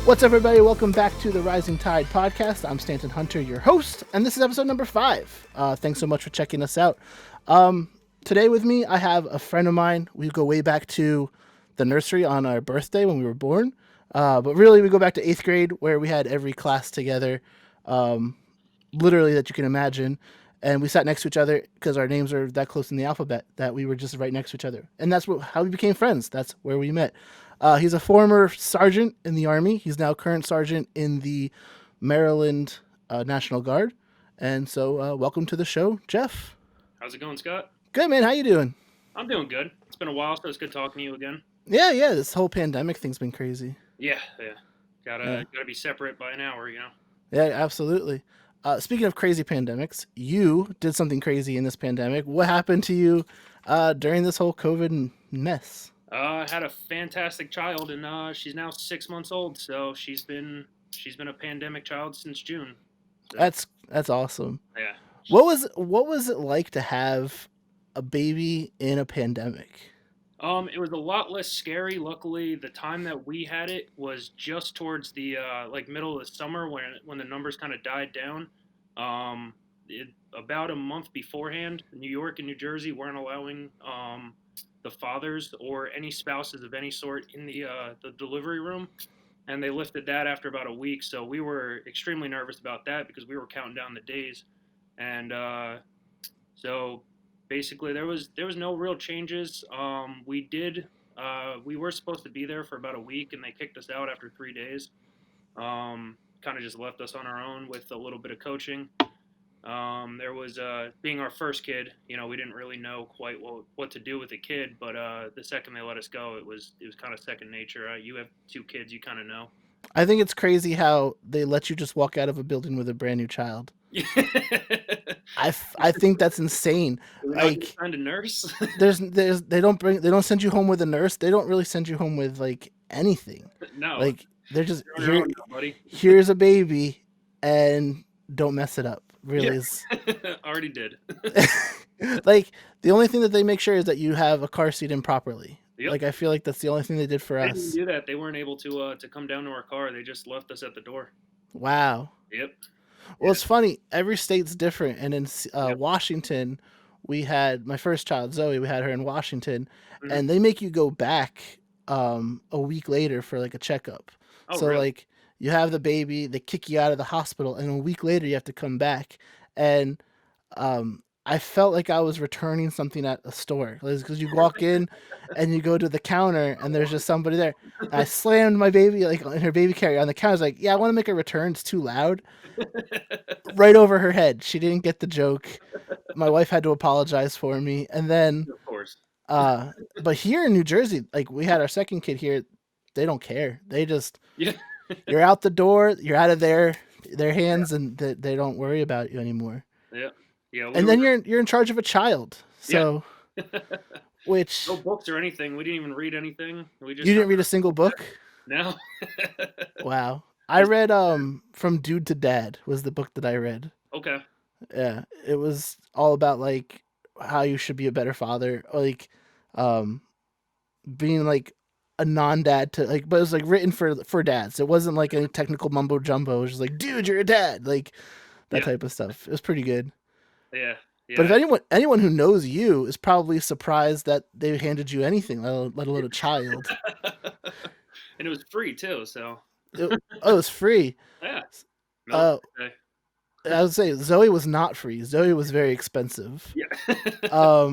What's up, everybody? Welcome back to the Rising Tide podcast. I'm Stanton Hunter, your host, and this is episode number 5. Thanks so much for checking us out. Today with me, I have a friend of mine. We go way back to the nursery on our birthday when we were born. But really, we go back to 8th grade where we had every class together, literally that you can imagine. And we sat next to each other because our names are that close in the alphabet that we were just right next to each other. And that's how we became friends. That's where we met. He's a former sergeant in the Army. He's now current sergeant in the Maryland National Guard. And so welcome to the show, Jeff. How's it going, Scott? Good, man. How you doing? I'm doing good. It's been a while, so it's good talking to you again. Yeah. This whole pandemic thing's been crazy. Yeah. Gotta be separate by an hour, you know? Yeah, absolutely. Speaking of crazy pandemics, you did something crazy in this pandemic. What happened to you during this whole COVID mess? I had a fantastic child, and she's now 6 months old. So she's been a pandemic child since June. So, that's awesome. Yeah. What was it like to have a baby in a pandemic? It was a lot less scary. Luckily, the time that we had it was just towards the middle of the summer when the numbers kind of died down. About a month beforehand, New York and New Jersey weren't allowing the fathers or any spouses of any sort in the delivery room, and they lifted that after about a week. So we were extremely nervous about that because we were counting down the days, and so basically there was no real changes. We were supposed to be there for about a week, and they kicked us out after 3 days. Kind of just left us on our own with a little bit of coaching. There was being our first kid, we didn't really know quite what to do with the kid, but the second they let us go, it was kind of second nature. You have 2 kids, you kind of know. I think it's crazy how they let you just walk out of a building with a brand new child. I think that's insane. Like, trying to nurse. they don't send you home with a nurse. They don't really send you home with like anything. No. Like they're just buddy. Here's a baby, and don't mess it up. Really is. Already did. Like the only thing that they make sure is that you have a car seat in properly. Yep. Like I feel like that's the only thing they did for us. They didn't do that. They weren't able to come down to our car. They just left us at the door. Wow. Yep. Well, it's funny. Every state's different, and in Washington, we had my first child, Zoe. We had her in Washington, and they make you go back a week later for like a checkup. Oh, so really? Like you have the baby, they kick you out of the hospital, and a week later you have to come back. And I felt like I was returning something at a store because you walk in and you go to the counter and there's just somebody there. And I slammed my baby like in her baby carrier on the counter. I was like, "Yeah, I want to make a return. It's too loud." Right over her head. She didn't get the joke. My wife had to apologize for me, and then of course. But here in New Jersey, like we had our second kid here, they don't care. They just you're out the door, you're out of their hands, and they don't worry about you anymore. Yeah. And then you're in charge of a child. So, which no books or anything. We didn't even read anything. You didn't read a single book? No. Wow. I read From Dude to Dad was the book that I read. Okay. Yeah, it was all about like how you should be a better father, or like being like a non-dad to like, but it was like written for dads. It wasn't like any technical mumbo jumbo. It was just like, dude, you're a dad, like that type of stuff. It was pretty good. Yeah. But if anyone who knows you is probably surprised that they handed you anything, let alone a child. And it was free too, so. It was free. Yeah. No, I would say Zoe was not free. Zoe was very expensive. Yeah.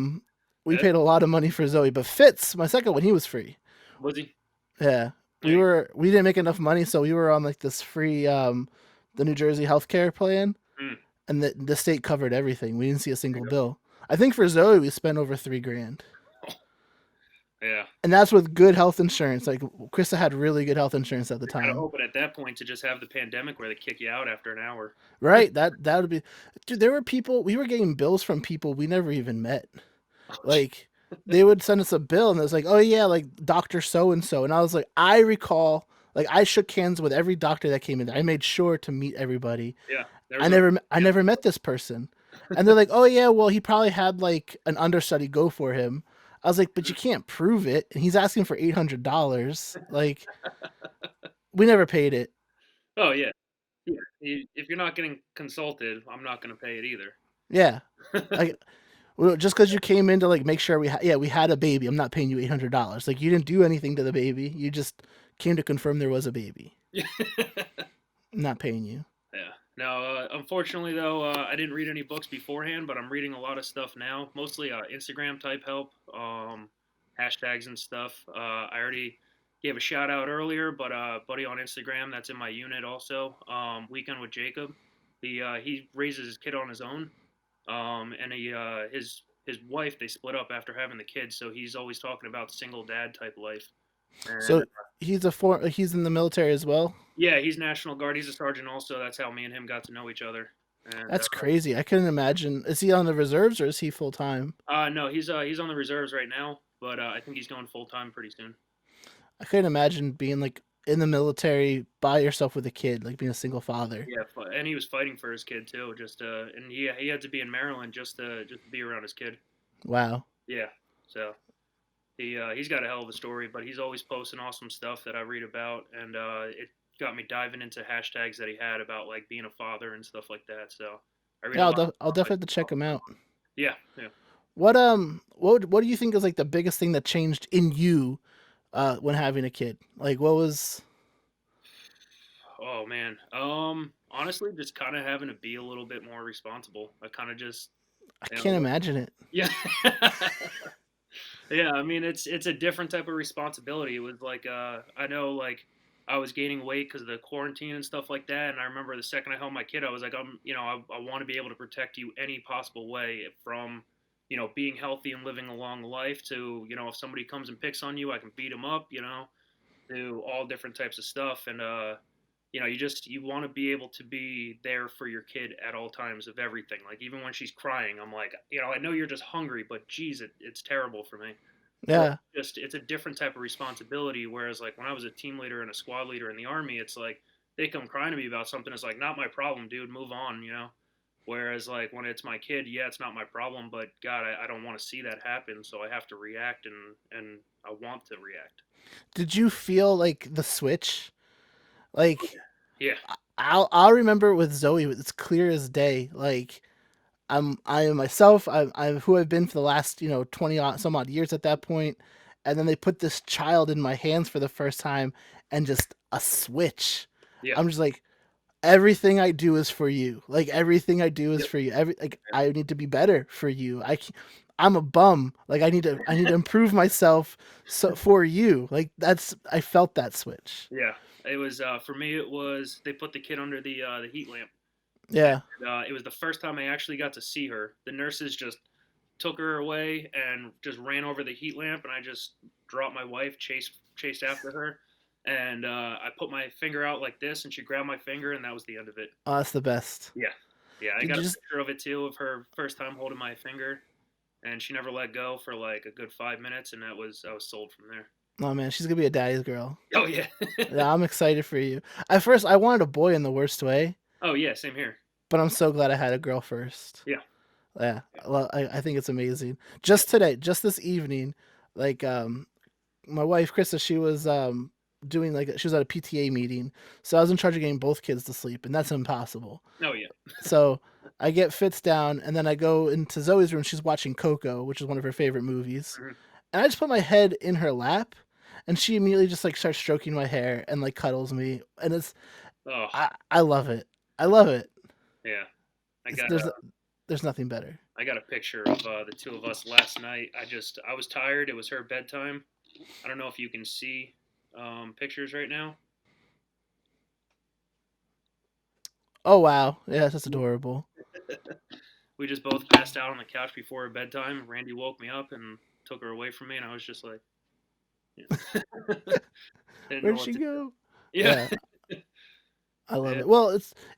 We paid a lot of money for Zoe, but Fitz, my second one, he was free. Was he? Yeah. We didn't make enough money, so we were on like this free the New Jersey healthcare plan. And the state covered everything. We didn't see a single bill. I think for Zoe we spent over $3,000. Yeah. And that's with good health insurance. Like Krista had really good health insurance at the time. Kind of open at that point to just have the pandemic where they kick you out after an hour. Right. That would be. Dude, there were people. We were getting bills from people we never even met. Like they would send us a bill and it was like, "Oh yeah, like Dr. So and so," and I was like, I recall. Like I shook hands with every doctor that came in there. I made sure to meet everybody. Yeah. I never met this person. And they're like, "Oh yeah, well he probably had like an understudy go for him." I was like, "But you can't prove it." And he's asking for $800. Like We never paid it. Oh yeah, yeah. If you're not getting consulted, I'm not going to pay it either. Yeah, like well, just because you came in to like make sure we had a baby, I'm not paying you $800. Like you didn't do anything to the baby. You just came to confirm there was a baby. Yeah. I'm not paying you. Yeah. No, unfortunately though, I didn't read any books beforehand, but I'm reading a lot of stuff now, mostly Instagram type help, hashtags and stuff. I already gave a shout out earlier, but buddy on Instagram that's in my unit also, Weekend with Jacob. He raises his kid on his own, and his wife they split up after having the kids, so he's always talking about single dad type life. And So he's in the military as well. yeah, he's National Guard. He's a sergeant also. That's how me and him got to know each other. And That's crazy. I couldn't imagine. Is he on the reserves or is he full time? no, he's on the reserves right now, but I think he's going full time pretty soon. I couldn't imagine being like in the military by yourself with a kid, like being a single father. Yeah, and he was fighting for his kid too. Just and he had to be in Maryland just to be around his kid. Wow. Yeah, so he's got a hell of a story, but he's always posting awesome stuff that I read about, and it got me diving into hashtags that he had about like being a father and stuff like that. So I read a Yeah, lot. I'll definitely have to check him out. Yeah, yeah. What do you think is like the biggest thing that changed in you when having a kid? Like what was Oh man. Honestly, just kind of having to be a little bit more responsible. I kind of just, I you can't know, imagine it. yeah, yeah. I mean, it's a different type of responsibility. It was like, I know, like, I was gaining weight because of the quarantine and stuff like that. And I remember the second I held my kid, I was like, I want to be able to protect you any possible way from, being healthy and living a long life to, if somebody comes and picks on you, I can beat them up, do all different types of stuff. And you want to be able to be there for your kid at all times of everything. Like even when she's crying, I'm like, I know you're just hungry, but geez, it's terrible for me. So Yeah. it's a different type of responsibility. Whereas like when I was a team leader and a squad leader in the army, it's like they come crying to me about something. It's like not my problem, dude. Move on. Whereas like when it's my kid, yeah, it's not my problem, but God, I don't want to see that happen, so I have to react and I want to react. Did you feel like the switch? Like Yeah, I'll remember with Zoe, it's clear as day. Like I am myself. I'm who I've been for the last 20 some odd years at that point, and then they put this child in my hands for the first time, and just a switch. yeah, I'm just like everything I do is for you. Like everything I do is yep, for you. I need to be better for you. I'm a bum. Like I need to improve myself for you. Like I felt that switch. yeah. It was for me. It was they put the kid under the heat lamp. Yeah. It was the first time I actually got to see her. The nurses just took her away and just ran over the heat lamp, and I just dropped my wife, chased after her, and I put my finger out like this, and she grabbed my finger, and that was the end of it. Oh, that's the best. Yeah, yeah. I Did got you a just picture of it too of her first time holding my finger, and she never let go for like a good 5 minutes, and I was sold from there. Oh man, she's gonna be a daddy's girl. Oh yeah. Yeah, I'm excited for you. At first, I wanted a boy in the worst way, Oh yeah. Same here. but I'm so glad I had a girl first. Yeah. Yeah, well, I think it's amazing. Yeah. Just today, just this evening, like my wife Krista, she was doing like she was at a PTA meeting, so I was in charge of getting both kids to sleep, and that's impossible. Oh yeah. So I get Fitz down, and then I go into Zoe's room. She's watching Coco, which is one of her favorite movies, Mhm. and I just put my head in her lap, and she immediately just like starts stroking my hair and like cuddles me, and Oh I love it. I love it. yeah. I It's, got there's nothing better. I got a picture of the two of us last night. I was tired. It was her bedtime. I don't know if you can see pictures right now. Oh wow, yeah, that's adorable. We just both passed out on the couch before her bedtime. Randy woke me up and took her away from me, and I was just like, yeah. Didn't know Where'd what she to do. go? Yeah, Yeah, I love yeah, it. Well,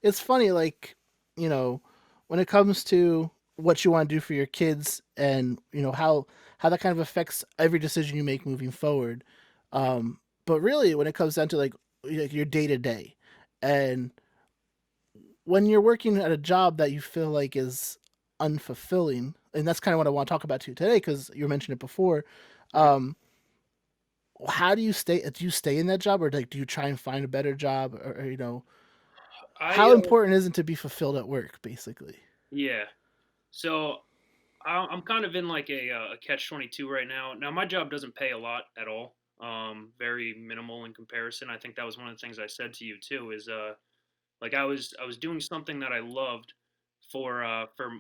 it's funny, like you know, when it comes to what you want to do for your kids, and how that kind of affects every decision you make moving forward. But really, when it comes down to like your day to day, and when you're working at a job that you feel like is unfulfilling, and that's kind of what I want to talk about to you today because you mentioned it before. mhm, Um, how do you stay? Do you stay in that job, or like do you try and find a better job, or I how important is it to be fulfilled at work, basically? Yeah. So I'm kind of in like a catch 22 right now. Now my job doesn't pay a lot at all. Very minimal in comparison. I think that was one of the things I said to you too. Is like I was doing something that I loved for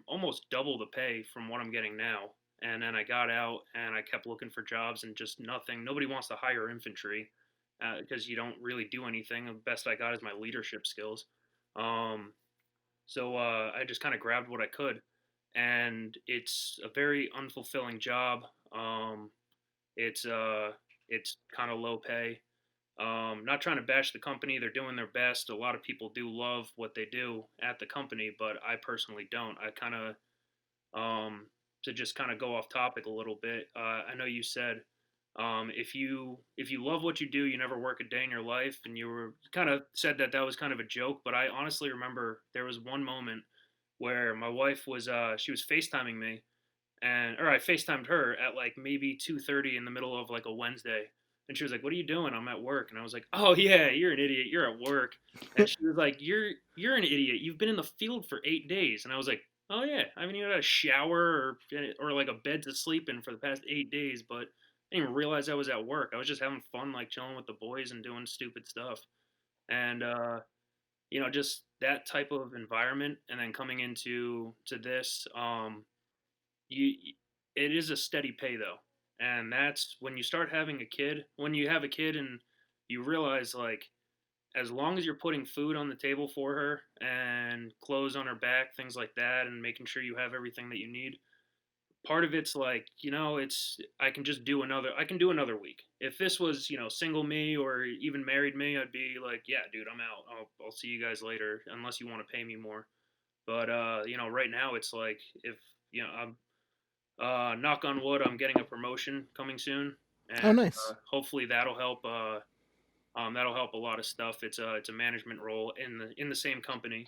almost double the pay from what I'm getting now. And then I got out and I kept looking for jobs and just nothing. Nobody wants to hire infantry because you don't really do anything. The best I got is my leadership skills. Um, so I just kind of grabbed what I could, and it's a very unfulfilling job. Um, it's uh, it's kind of low pay. Not trying to bash the company; they're doing their best. A lot of people do love what they do at the company, but I personally don't. I kind of to just kind of go off topic a little bit. I know you said if you love what you do, you never work a day in your life, and you were kind of said that that was kind of a joke. But I honestly remember there was one moment where my wife was she was FaceTiming me, and or I FaceTimed her at like maybe 2:30 in the middle of like a Wednesday. And she was like, "What are you doing?" I'm at work. And I was like, "Oh yeah, you're an idiot. You're at work." And she was like, "You're an idiot. You've been in the field for 8 days." And I was like, "Oh yeah, I haven't even had a shower or like a bed to sleep in for the past 8 days." But I didn't even realize I was at work. I was just having fun, like chilling with the boys and doing stupid stuff. And just that type of environment, and then coming to this, you it is a steady pay though, and that's when you start having a kid. When you have a kid and you realize like as long as you're putting food on the table for her and clothes on her back, things like that, and making sure you have everything that you need, part of it's like it's I can do another week. If this was single me or even married me, I'd be like, yeah dude, I'm out. I'll see you guys later unless you want to pay me more. But right now it's like if I'm knock on wood, I'm getting a promotion coming soon, Oh, and nice. hopefully that'll help. That'll help a lot of stuff. It's a management role in the same company.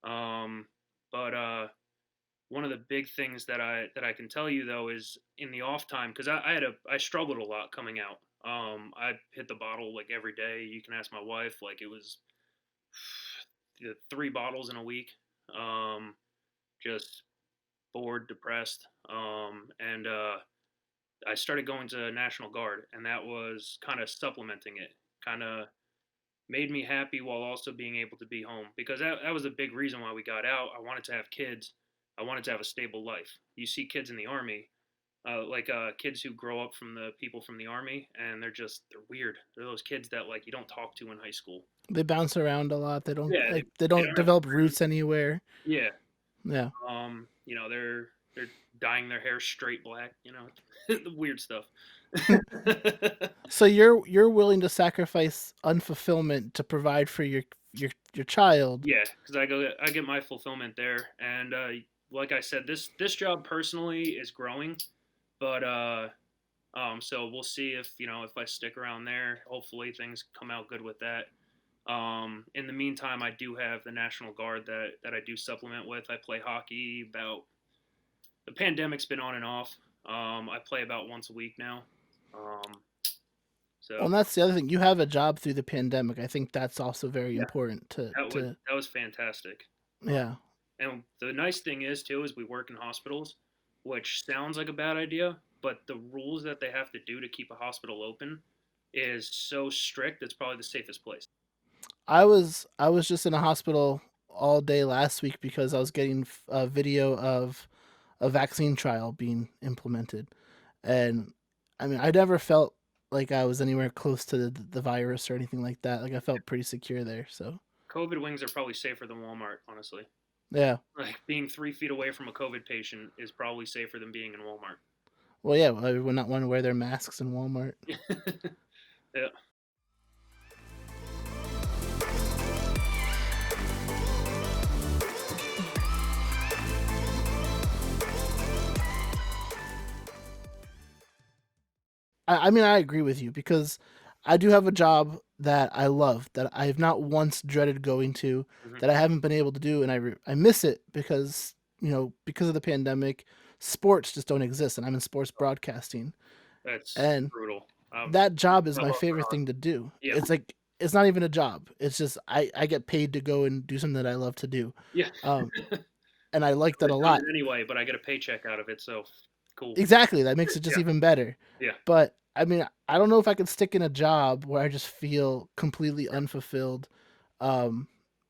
Um, but one of the big things that I can tell you though is in the off time, because I struggled a lot coming out. I hit the bottle like every day. You can ask my wife. Like it was 3 bottles in a week. Um, just bored, depressed, and I started going to National Guard, and that was kind of supplementing it. Kind of made me happy while also being able to be home, because that was a big reason why we got out. I wanted to have kids. I wanted to have a stable life. You see kids in the army, kids who grow up from the people from the army, and they're weird. They're those kids that like you don't talk to in high school. They bounce around a lot. They don't Yeah, they they don't don't have develop friends. roots anywhere. Yeah, Yeah. they're dyeing their hair straight black. The weird stuff. So you're willing to sacrifice unfulfillment to provide for your child. Yeah, because I get my fulfillment there, and like I said, this job personally is growing, but so we'll see if I stick around there. Hopefully things come out good with that. In the meantime, I do have the National Guard that I do supplement with. I play hockey about the pandemic's been on and off. I play about once a week now. Um, Well, so and that's the other thing. You have a job through the pandemic. I think that's also very yeah, important that was to that was fantastic. Uh, yeah. and the nice thing is too is we work in hospitals, which sounds like a bad idea, but the rules that they have to do to keep a hospital open is so strict. It's probably the safest place. I was just in a hospital all day last week because I was getting a video of a vaccine trial being implemented, and I mean I never felt like I was anywhere close to the virus or anything like that. Like I felt pretty secure there. So COVID wings are probably safer than Walmart, honestly. yeah. Like being 3 feet away from a COVID patient is probably safer than being in Walmart. Well, yeah. I would not want to wear their masks in Walmart. Yeah. I mean, I agree with you because I do have a job that I love that I have not once dreaded going to, Hmm. that I haven't been able to do, and I miss it because because of the pandemic, sports just don't exist, and I'm in sports broadcasting, That's and brutal. that job is I my love favorite thing to do. yeah, It's like it's not even a job. It's just I get paid to go and do something that I love to do. yeah. Um, and I like I that would a have done lot. it anyway, but I get a paycheck out of it, so cool. Exactly, that makes it just Yeah, even better. yeah, But I mean, I don't know if I could stick in a job where I just feel completely unfulfilled. Um,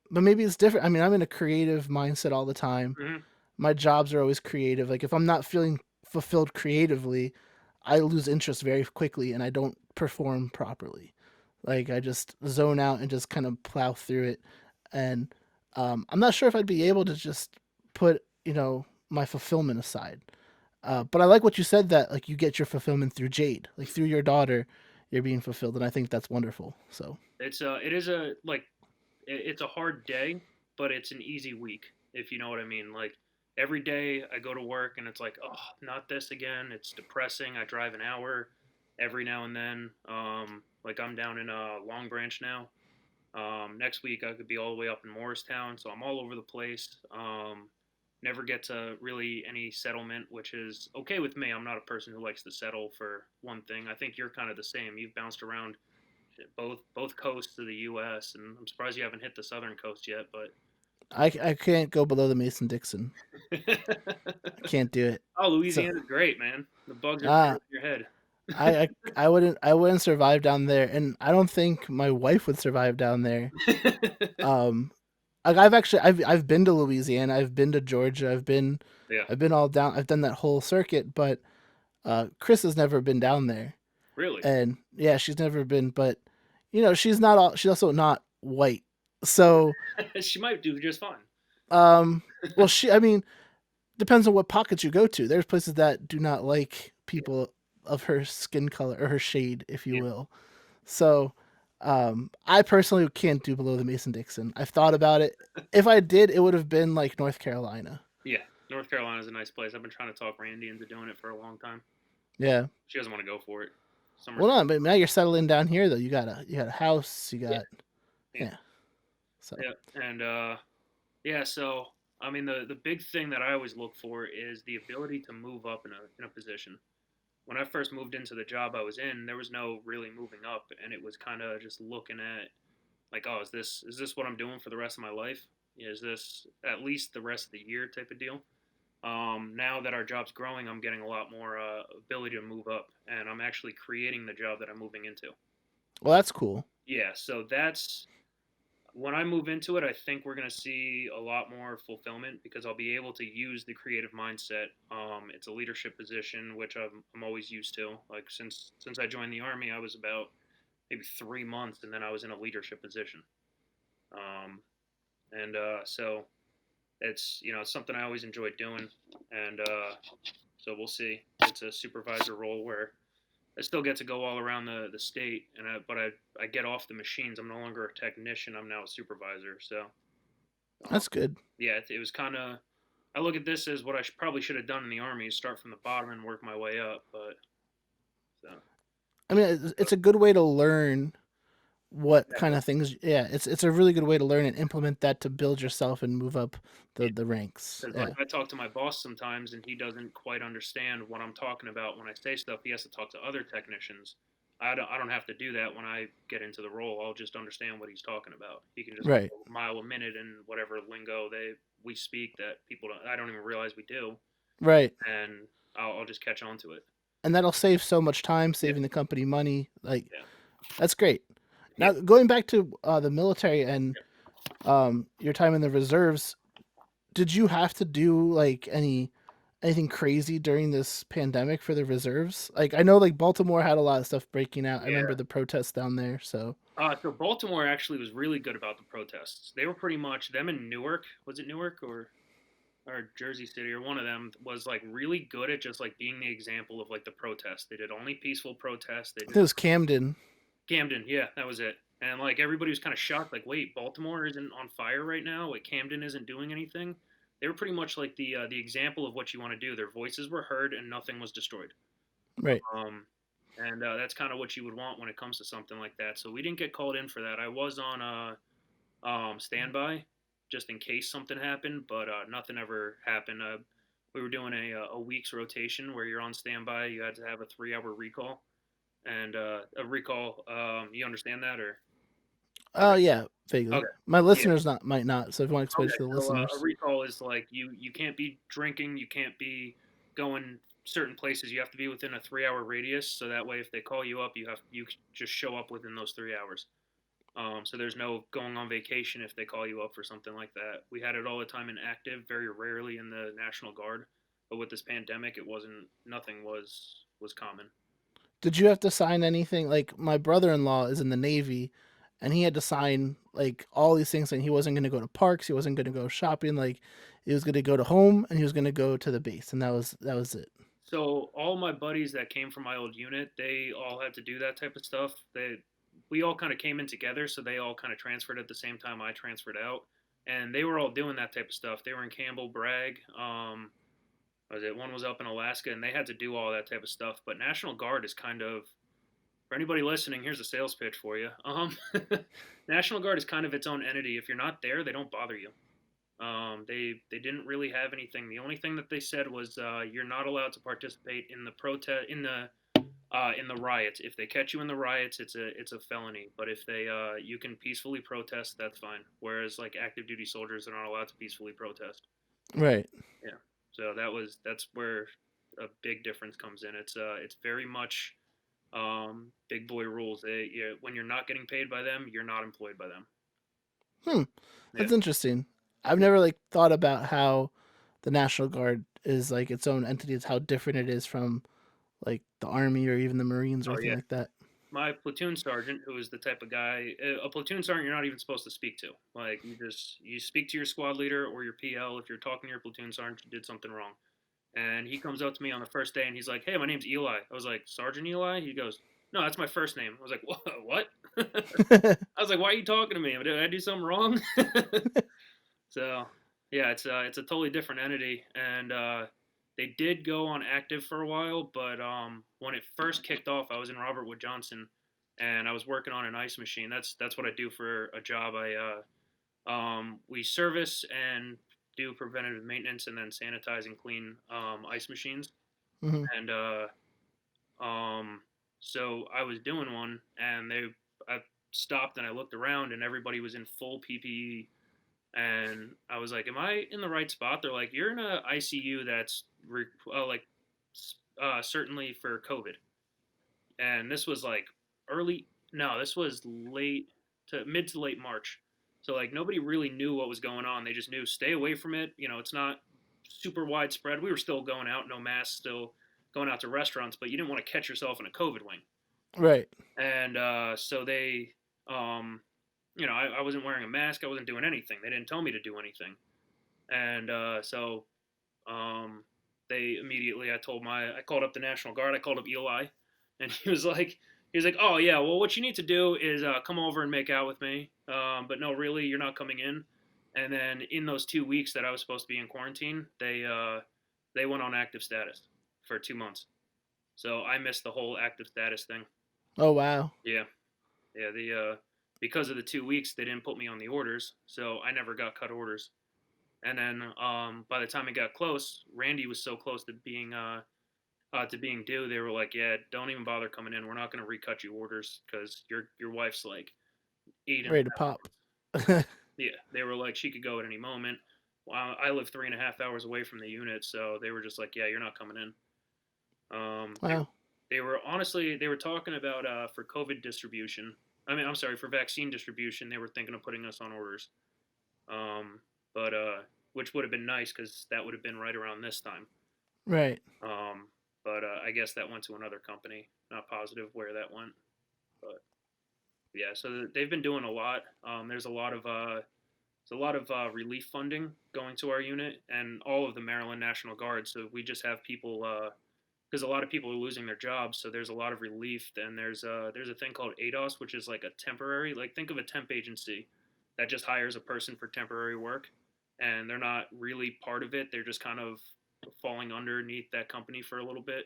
but maybe it's different. I mean, I'm in a creative mindset all the time. hmm My jobs are always creative. Like if I'm not feeling fulfilled creatively, I lose interest very quickly and I don't perform properly. Like I just zone out and just kind of plow through it. And I'm not sure if I'd be able to just put my fulfillment aside. But I like what you said that like you get your fulfillment through Jade, like through your daughter, you're being fulfilled, and I think that's wonderful. So it is a like it's a hard day, but it's an easy week, if you know what I mean. Like every day I go to work and it's like, oh, not this again. It's depressing. I drive an hour every now and then. Like I'm down in Long Branch now. Next week I could be all the way up in Morristown, so I'm all over the place. Never get to really any settlement, which is okay with me. I'm not a person who likes to settle for one thing. I think you're kind of the same. You've bounced around both coasts of the U.S. and I'm surprised you haven't hit the southern coast yet. But I can't go below the Mason Dixon. I can't do it. oh, So Louisiana's great, man. The bugs are uh, straight in your head. I wouldn't survive down there, and I don't think my wife would survive down there. Um, like I've been to Louisiana, I've been to Georgia, Yeah, I've been all down, I've done that whole circuit, but Chris has never been down there, really. and yeah, she's never been, but she's also not white, so She might do just fine. um, well, I mean, depends on what pockets you go to. There's places that do not like Yeah, people of her skin color or her shade, if you yeah, will. So, I personally can't do below the Mason Dixon. I've thought about it. If I did, it would have been like North Carolina. yeah. North Carolina's a nice place. I've been trying to talk Randy into doing it for a long time. Yeah. She doesn't want to go for it. Summer's Well, no, but now you're settling down here though. You got a house. You yeah, got yeah, yeah. So yeah, and yeah. So I mean, the big thing that I always look for is the ability to move up in a position. When I first moved into the job I was in, there was no really moving up, and it was kind of just looking at like, oh, is this what I'm doing for the rest of my life? Is this at least the rest of the year type of deal? Now that our job's growing, I'm getting a lot more ability to move up, and I'm actually creating the job that I'm moving into. well, that's cool. Yeah, so that's when I move into it. I think we're going to see a lot more fulfillment because I'll be able to use the creative mindset. It's a leadership position, which I'm always used to. Like since I joined the army, I was about maybe 3 months, and then I was in a leadership position. Um, and so it's something I always enjoyed doing, and so we'll see. It's a supervisor role where I still get to go all around the state, but I get off the machines. I'm no longer a technician. I'm now a supervisor. So um, That's good. yeah, it was kind of. I look at this as what I probably should have done in the army: start from the bottom and work my way up. But so I mean, it's a good way to learn what kind exactly. of things. Yeah, it's a really good way to learn and implement that to build yourself and move up Yeah. the ranks. Because like Yeah. I talk to my boss sometimes, and he doesn't quite understand what I'm talking about when I say stuff. He has to talk to other technicians. I don't have to do that when I get into the role. I'll just understand what he's talking about. He can just Right. mile a minute and whatever lingo we speak that I don't even realize we do, Right. and I'll just catch on to it. And that'll save so much time, Yeah, saving the company money. Like yeah, that's great. yeah. Now going back to the military and your time in the reserves, did you have to do like anything crazy during this pandemic for the reserves? Like I know like Baltimore had a lot of stuff breaking out. I remember Yeah. the protests down there. So So Baltimore actually was really good about the protests. They were pretty much them in Newark. Was it Newark or Jersey City or one of them was like really good at just like being the example of like the protest. They did only peaceful protests. They I think it didn't was Camden. Camden, yeah, that was it. And like everybody was kind of shocked, like, wait, Baltimore isn't on fire right now. Like Camden isn't doing anything. They were pretty much like the example of what you want to do. Their voices were heard and nothing was destroyed. Right. Um, and that's kind of what you would want when it comes to something like that. So we didn't get called in for that. I was on standby just in case something happened, but nothing ever happened. We were doing a week's rotation where you're on standby. You had to have a 3 hour recall. and a recall. You understand that or a Oh yeah, vaguely. okay, My yeah, listeners not might not. So if you want to explain okay. to the So a listeners. recall is like you can't be drinking, you can't be going certain places. You have to be within a 3 hour radius. So that way, if they call you up, you just show up within those 3 hours. So there's no going on vacation if they call you up for something like that. We had it all the time in active, very rarely in the National Guard. But with this pandemic, it wasn't. Nothing was common. Did you have to sign anything? Like my brother-in-law is in the Navy, and he had to sign like all these things saying he wasn't going to go to parks, he wasn't going to go shopping, like he was going to go to home and he was going to go to the base, and that was it. So all my buddies that came from my old unit, they all had to do that type of stuff. We all kind of came in together, so they all kind of transferred at the same time I transferred out, and they were all doing that type of stuff. They were in Campbell, Bragg. Was it one was up in Alaska, and they had to do all that type of stuff. But National Guard is kind of for anybody listening. Here's a sales pitch for you. National Guard is kind of its own entity. If you're not there, they don't bother you. They didn't really have anything. The only thing that they said was you're not allowed to participate in the protest in the riots. If they catch you in the riots, it's a felony. But if they you can peacefully protest, that's fine. Whereas like active duty soldiers are not allowed to peacefully protest. Right. Yeah. So that's where a big difference comes in. It's very much big boy rules. When you're not getting paid by them, you're not employed by them. Hmm. Yeah. That's interesting. I've Yeah. never like thought about how the National Guard is like its own entity. It's how different it is from like the Army or even the Marines or Oh anything yeah. like that. My platoon sergeant, who is the type of guy, a platoon sergeant, you're not even supposed to speak to. Like you speak to your squad leader or your PL. If you're talking to your platoon sergeant, you did something wrong. And he comes up to me on the first day and he's like, "Hey, my name's Eli." I was like, "Sergeant Eli?" He goes, "No, that's my first name." I was like, "What?" I was like, "Why are you talking to me? Did I do something wrong?" So yeah, it's a totally different entity, and they did go on active for a while, but when it first kicked off, I was in Robert Wood Johnson, and I was working on an ice machine. That's what I do for a job. We service and do preventative maintenance, and then sanitize and clean ice machines. Hmm. And um, so I was doing one, and I stopped and I looked around, and everybody was in full PPE and I was like, "Am I in the right spot?" They're like, "You're in a ICU that's like certainly for COVID." And this was like early. No, this was late to mid to late March. So like nobody really knew what was going on. They just knew stay away from it. It's not super widespread. We were still going out, no masks, still going out to restaurants, but you didn't want to catch yourself in a COVID wing. Right. And so they, um, I wasn't wearing a mask. I wasn't doing anything. They didn't tell me to do anything. And so um, they immediately, I called up the National Guard. I called up Eli, and he was like, "Oh yeah, well, what you need to do is come over and make out with me. But no, really, you're not coming in." And then in those 2 weeks that I was supposed to be in quarantine, they went on active status for 2 months. So I missed the whole active status thing. Oh wow. Yeah, yeah. The because of the 2 weeks, they didn't put me on the orders, so I never got cut orders. And then by the time it got close, Randy was so close to being due. They were like, "Yeah, don't even bother coming in. We're not going to recut you orders because your wife's like eight and a Ready to half pop. months." Yeah, they were like she could go at any moment. Well, I live 3.5 hours away from the unit, so they were just like, "Yeah, you're not coming in." Wow. They were honestly they were talking about for COVID distribution. I mean, I'm sorry for vaccine distribution. They were thinking of putting us on orders. Um, but which would have been nice because that would have been right around this time. Right. Um, but I guess that went to another company. Not positive where that went, but yeah. So they've been doing a lot. There's a lot of relief funding going to our unit and all of the Maryland National Guard. So we just have people because a lot of people are losing their jobs. So there's a lot of relief. And there's a thing called ADOS, which is like a temporary, like think of a temp agency that just hires a person for temporary work, and they're not really part of it. They're just kind of falling underneath that company for a little bit.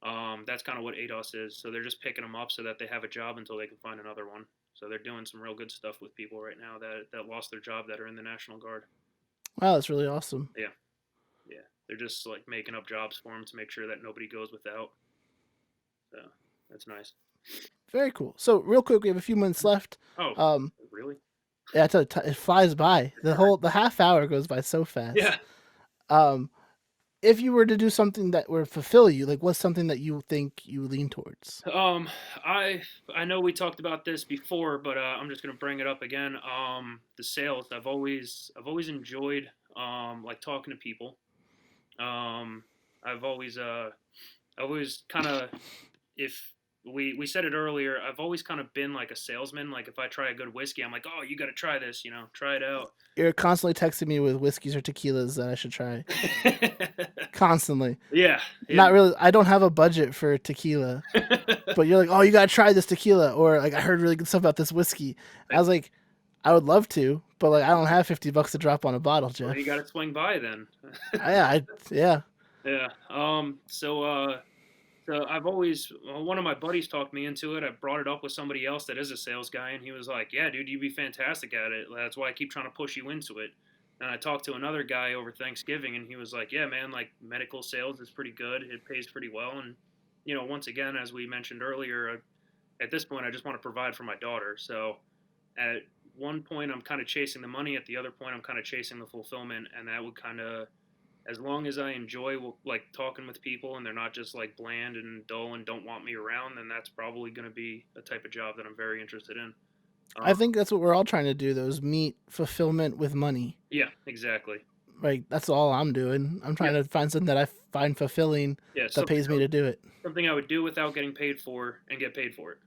That's kind of what ADOS is. So they're just picking them up so that they have a job until they can find another one. So they're doing some real good stuff with people right now that lost their job that are in the National Guard. Wow, that's really awesome. Yeah, yeah. They're just like making up jobs for them to make sure that nobody goes without. So That's nice. Very cool. So real quick, we have a few minutes left. Oh, really? Yeah, it flies by. The half hour goes by so fast. Yeah. Um, if you were to do something that would fulfill you, like what's something that you think you lean towards? I know we talked about this before, but I'm just gonna bring it up again. The sales. I've always enjoyed like talking to people. Um, I've always kind of, if we said it earlier, I've always kind of been like a salesman. Like if I try a good whiskey, I'm like, oh, you got to try this, try it out. You're constantly texting me with whiskeys or tequilas that I should try. Constantly. Yeah. Not really. I don't have a budget for tequila, but you're like, oh, you gotta try this tequila, or like I heard really good stuff about this whiskey. I was like, I would love to, but like I don't have $50 to drop on a bottle, Jeff. Well, you got to swing by then. Yeah. Yeah. So I've always, one of my buddies talked me into it. I brought it up with somebody else that is a sales guy, and he was like, "Yeah, dude, you'd be fantastic at it. That's why I keep trying to push you into it." And I talked to another guy over Thanksgiving, and he was like, "Yeah, man, like medical sales is pretty good. It pays pretty well." And once again, as we mentioned earlier, at this point, I just want to provide for my daughter. So at one point, I'm kind of chasing the money. At the other point, I'm kind of chasing the fulfillment, and that would kind of, as long as I enjoy like talking with people and they're not just like bland and dull and don't want me around, then that's probably going to be a type of job that I'm very interested in. I think that's what we're all trying to do, though, is meet fulfillment with money. Yeah, exactly. Like that's all I'm doing. I'm trying to find something that I find fulfilling that pays me to do it. Something I would do without getting paid for and get paid for it.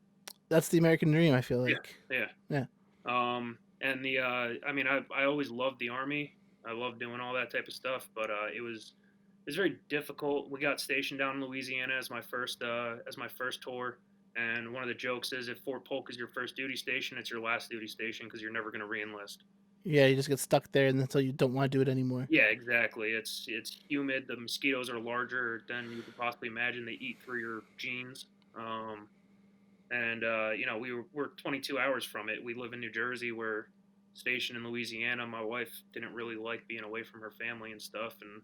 That's the American dream, I feel like. Yeah. And I mean, I always loved the Army. I love doing all that type of stuff, but it was very difficult. We got stationed down in Louisiana as my first tour, and one of the jokes is if Fort Polk is your first duty station, it's your last duty station because you're never going to reenlist. Yeah, you just get stuck there until you don't want to do it anymore. Yeah, exactly. It's humid. The mosquitoes are larger than you could possibly imagine. They eat through your jeans. We're 22 hours from it. We live in New Jersey. We're stationed in Louisiana. My wife didn't really like being away from her family and stuff, and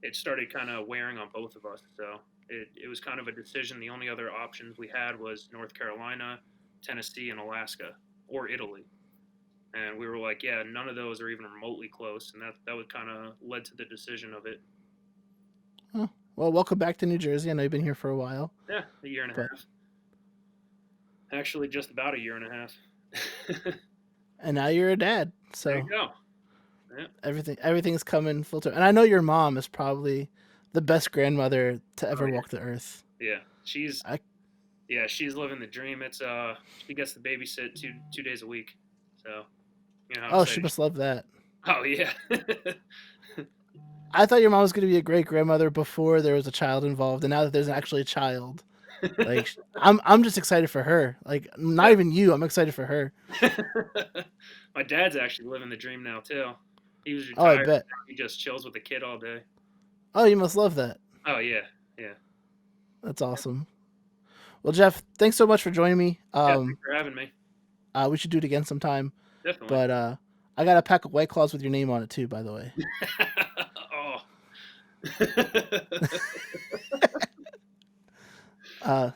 it started kind of wearing on both of us. So it was kind of a decision. The only other options we had was North Carolina, Tennessee, and Alaska, or Italy. And we were like, yeah, none of those are even remotely close, and that would kind of led to the decision of it. Oh, well, welcome back to New Jersey. I know you've been here for a while. Yeah, a year and a half. Actually, just about a year and a half. And now you're a dad, so there you go. Yeah. Everything's coming full term. And I know your mom is probably the best grandmother to ever walk the earth. Yeah, she's living the dream. It's she gets to babysit two days a week, so she must love that. Oh yeah. I thought your mom was going to be a great grandmother before there was a child involved, and now that there's actually a child, like I'm just excited for her. Like not even you, I'm excited for her. My dad's actually living the dream now too. He was retired. Oh, I bet. He just chills with the kid all day. Oh, you must love that. Oh yeah. That's awesome. Well, Jeff, thanks so much for joining me. Thanks for having me. We should do it again sometime. Definitely. But I got a pack of White Claws with your name on it too, by the way.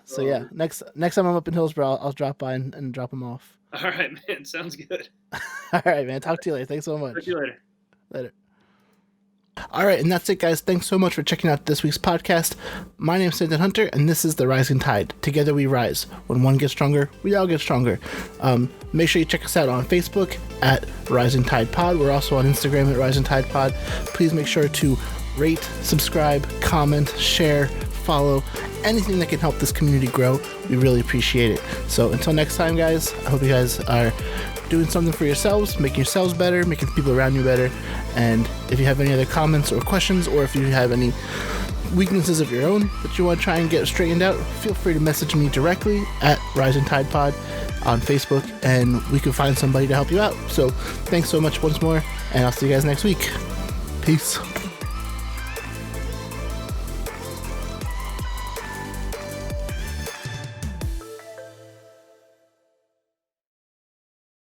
So yeah, next time I'm up in Hillsborough, I'll drop by and drop them off. All right, man. Sounds good. All right, man. Talk to you later. Thanks so much. Talk to you later. Later. All right, and that's it, guys. Thanks so much for checking out this week's podcast. My name is Stanton Hunter, and this is The Rising Tide. Together we rise. When one gets stronger, we all get stronger. Make sure you check us out on Facebook at Rising Tide Pod. We're also on Instagram at Rising Tide Pod. Please make sure to rate, subscribe, comment, share, follow, anything that can help this community grow. We really appreciate it. So until next time, guys, I hope you guys are doing something for yourselves, making yourselves better, making the people around you better. And if you have any other comments or questions, or if you have any weaknesses of your own that you want to try and get straightened out, feel free to message me directly at Rising Tide Pod on Facebook, and we can find somebody to help you out. So thanks so much once more, and I'll see you guys next week. Peace.